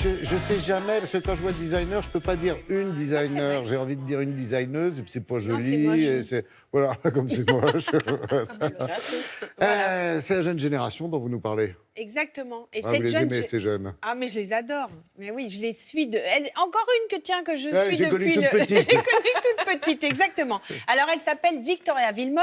je sais jamais, parce que quand je vois designer, je peux pas dire une designer. J'ai envie de dire une designeuse, et puis c'est pas joli. Non, c'est et moche. c'est, voilà, comme c'est moche. Voilà. C'est la jeune génération dont vous nous parlez. Exactement. Et Ah, vous cette les jeune... aimez, ces jeunes. Ah, mais je les adore. Mais oui, je les suis. Encore une que je Ouais, suis j'ai connu depuis toute petite. J'ai connu toute petite, exactement. Alors, elle s'appelle Victoria Wilmot.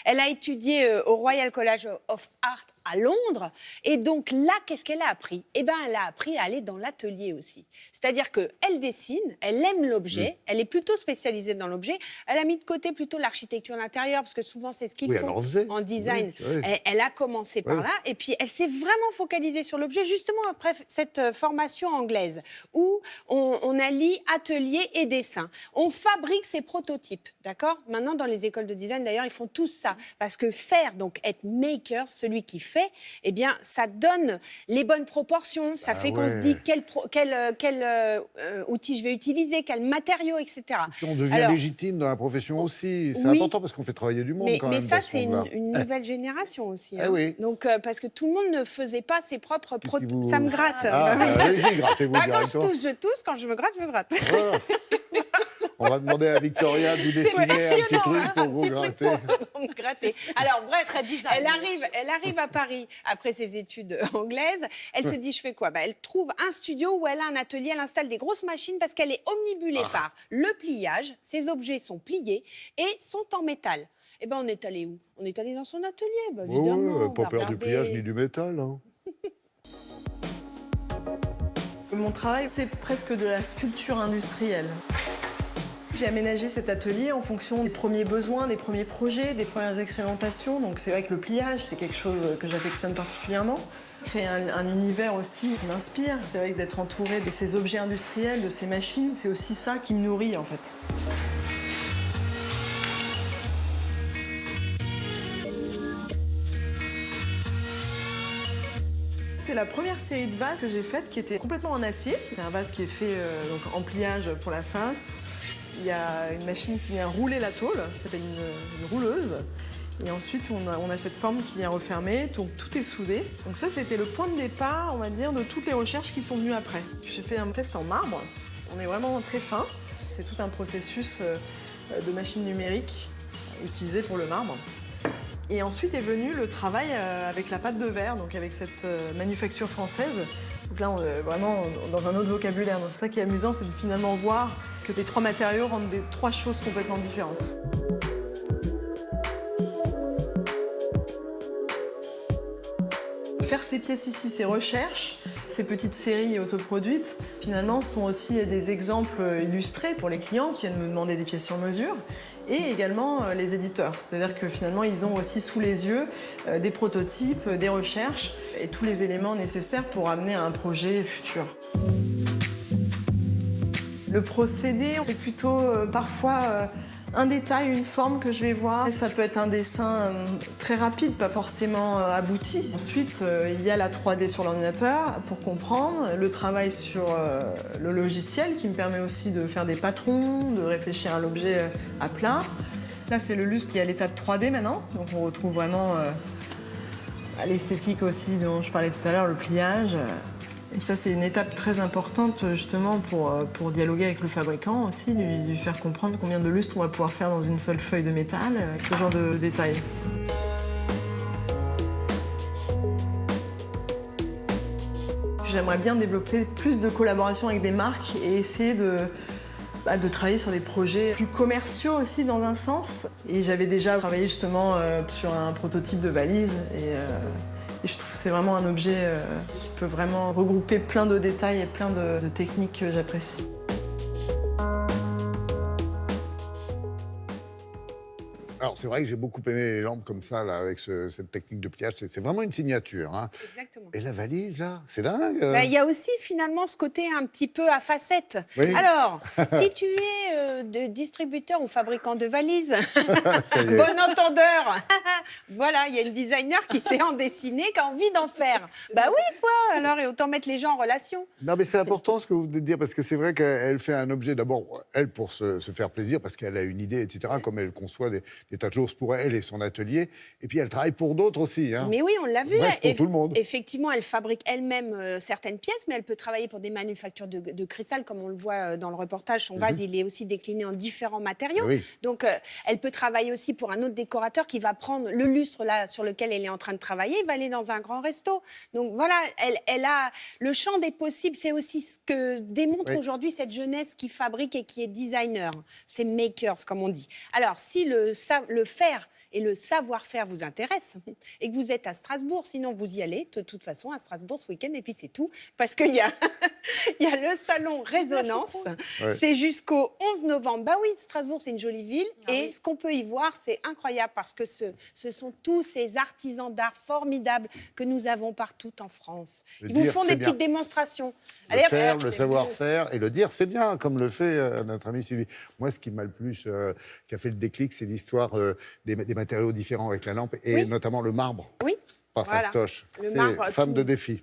Elle a étudié au Royal College of Art à Londres. Et donc là, qu'est-ce qu'elle a appris? Eh bien, elle a appris à aller dans l'atelier aussi. C'est-à-dire qu'elle dessine, elle aime l'objet, elle est plutôt spécialisée dans l'objet. Elle a mis de côté plutôt l'architecture d'intérieur, parce que souvent, c'est ce qu'ils Oui, elle font en faisait. en design. Oui, oui. Elle a commencé par Oui. là. Et puis, elle s'est vraiment focalisée sur l'objet, justement après cette formation anglaise, où on allie atelier et dessin. On fabrique ses prototypes, d'accord? Maintenant, dans les écoles de design, d'ailleurs, ils font tous ça. Parce que faire, donc être maker, celui qui fait, eh bien, ça donne les bonnes proportions. Ça fait qu'on se dit quel outil je vais utiliser, quel matériau, etc. Puis on devient légitime dans la profession aussi. C'est important parce qu'on fait travailler du monde quand même. Mais ça, dans ce c'est monde-là. une nouvelle génération aussi. Eh oui. Donc, parce que tout le monde ne faisait pas ses propres prototypes. vous- Ça me gratte. Ah, allez-y, grattez-vous Quand je directement. tousse, je tousse. Quand je me gratte, je me gratte. Voilà. On va demander à Victoria de vous dessiner un petit truc pour vous gratter. Pour me gratter. Alors, bref, Très design. elle arrive à Paris après ses études anglaises. Elle se dit, je fais quoi? Elle trouve un studio où elle a un atelier. Elle installe des grosses machines parce qu'elle est omnibulée par le pliage. Ses objets sont pliés et sont en métal. Eh bien, on est allé où? On est allé dans son atelier, évidemment. Ouais, on pas va peur du regarder. pliage ni du métal. Hein. Mon travail, c'est presque de la sculpture industrielle. J'ai aménagé cet atelier en fonction des premiers besoins, des premiers projets, des premières expérimentations. Donc c'est vrai que le pliage, c'est quelque chose que j'affectionne particulièrement. Créer un univers aussi qui m'inspire. C'est vrai que d'être entouré de ces objets industriels, de ces machines, c'est aussi ça qui me nourrit en fait. C'est la première série de vases que j'ai faite qui était complètement en acier. C'est un vase qui est fait donc en pliage pour la face. Il y a une machine qui vient rouler la tôle, qui s'appelle une rouleuse. Et ensuite, on a cette forme qui vient refermer, donc tout est soudé. Donc ça, c'était le point de départ, on va dire, de toutes les recherches qui sont venues après. J'ai fait un test en marbre. On est vraiment très fin. C'est tout un processus de machine numérique utilisé pour le marbre. Et ensuite est venu le travail avec la pâte de verre, donc avec cette manufacture française. Donc là, on est vraiment dans un autre vocabulaire. Donc c'est ça qui est amusant, c'est de finalement voir que les trois matériaux rendent des trois choses complètement différentes. Faire ces pièces ici, ces recherches, ces petites séries autoproduites, finalement, sont aussi des exemples illustrés pour les clients qui viennent me demander des pièces sur mesure. Et également les éditeurs, c'est-à-dire que finalement ils ont aussi sous les yeux des prototypes, des recherches et tous les éléments nécessaires pour amener à un projet futur. Le procédé, c'est plutôt parfois un détail, une forme que je vais voir. Et ça peut être un dessin très rapide, pas forcément abouti. Ensuite, il y a la 3D sur l'ordinateur pour comprendre, le travail sur le logiciel qui me permet aussi de faire des patrons, de réfléchir à l'objet à plat. Là, c'est le lustre qui est à l'étape 3D maintenant, donc on retrouve vraiment l'esthétique aussi dont je parlais tout à l'heure, le pliage. Et ça, c'est une étape très importante justement pour dialoguer avec le fabricant aussi, lui faire comprendre combien de lustres on va pouvoir faire dans une seule feuille de métal, ce genre de détails. J'aimerais bien développer plus de collaboration avec des marques et essayer de travailler sur des projets plus commerciaux aussi dans un sens. Et j'avais déjà travaillé justement sur un prototype de valise et je trouve que c'est vraiment un objet qui peut vraiment regrouper plein de détails et plein de techniques que j'apprécie. Alors, c'est vrai que j'ai beaucoup aimé les lampes comme ça, là, avec cette technique de pliage. C'est vraiment une signature. Hein. Exactement. Et la valise, là, c'est dingue. Il y a aussi finalement ce côté un petit peu à facettes. Oui. Alors, si tu es distributeur ou fabricant de valises, Ça y est. bon entendeur, voilà, il y a une designer qui sait en dessiner, qui a envie d'en faire. Bah oui, quoi, alors, et autant mettre les gens en relation. Non, mais c'est important ce que vous venez de dire, parce que c'est vrai qu'elle fait un objet, d'abord, elle, pour se faire plaisir, parce qu'elle a une idée, etc., comme elle conçoit des des tas de choses pour elle et son atelier. Et puis, elle travaille pour d'autres aussi. Hein. Mais oui, on l'a vu. Bref, pour tout le monde. Effectivement, elle fabrique elle-même certaines pièces, mais elle peut travailler pour des manufactures de cristal, comme on le voit dans le reportage. Son vase, il est aussi décliné en différents matériaux. Oui. Donc, elle peut travailler aussi pour un autre décorateur qui va prendre le lustre là sur lequel elle est en train de travailler, il va aller dans un grand resto. Donc voilà, elle a le champ des possibles. C'est aussi ce que démontre aujourd'hui cette jeunesse qui fabrique et qui est designer. C'est makers, comme on dit. Alors, si le faire et le savoir-faire vous intéresse et que vous êtes à Strasbourg, sinon vous y allez de toute façon à Strasbourg ce week-end et puis c'est tout parce qu'il y a, il y a le salon Résonance, c'est jusqu'au 11 novembre. Bah oui, Strasbourg c'est une jolie ville et ce qu'on peut y voir c'est incroyable parce que ce sont tous ces artisans d'art formidables que nous avons partout en France. Ils vous font des petites démonstrations. Le faire, le savoir-faire et le dire, c'est bien, comme le fait notre ami Sylvie. Moi, ce qui m'a le plus, qui a fait le déclic, c'est l'histoire des matériaux différents avec la lampe et notamment le marbre. Oui. Pas fastoche. Le C'est marbre, femme de défi.